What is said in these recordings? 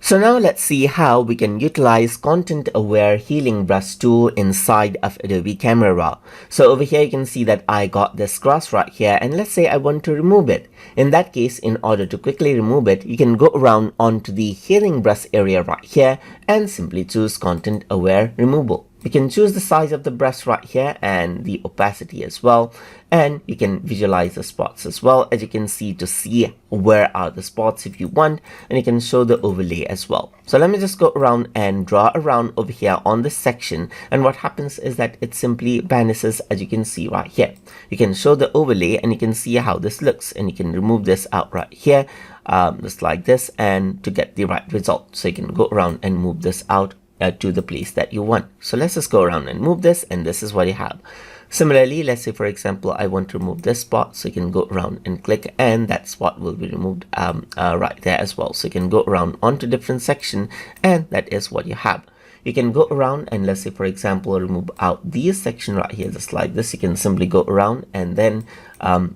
So now let's see how we can utilize content-aware healing brush tool inside of Adobe Camera RAW. So over here you can see that I got this grass right here, and let's say I want to remove it. In that case, in order to quickly remove it, you can go around onto the healing brush area right here and simply choose content-aware removal. You can choose the size of the brush right here and the opacity as well, and you can visualize the spots as well, as you can see, to see where are the spots if you want, and you can show the overlay as well. So let me just go around and draw around over here on this section, and what happens is that it simply vanishes, as you can see right here. You can show the overlay and you can see how this looks, and you can remove this out right here, just like this, and to get the right result. So you can go around and move this out to the place that you want. So let's just go around and move this, and this is what you have. Similarly, let's say for example I want to remove this spot, so you can go around and click, and that spot will be removed right there as well. So you can go around onto different section, and that is what you have. You can go around and let's say for example remove out this section right here, just like this. You can simply go around, and then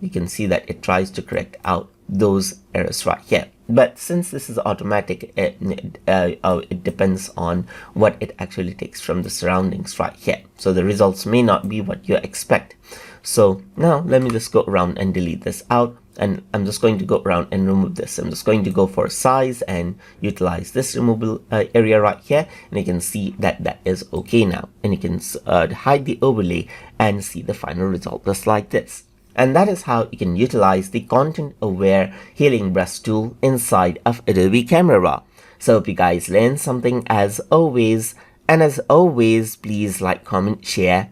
you can see that it tries to correct out those errors right here. But since this is automatic, it depends on what it actually takes from the surroundings right here. So the results may not be what you expect. So now let me just go around and delete this out, and I'm just going to go around and remove this. I'm just going to go for size and utilize this removable area right here, and you can see that that is okay now, and you can hide the overlay and see the final result just like this. And that is how you can utilize the content-aware healing brush tool inside of Adobe Camera RAW. So hope you guys learned something as always, and as always, please like, comment, share,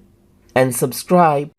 and subscribe.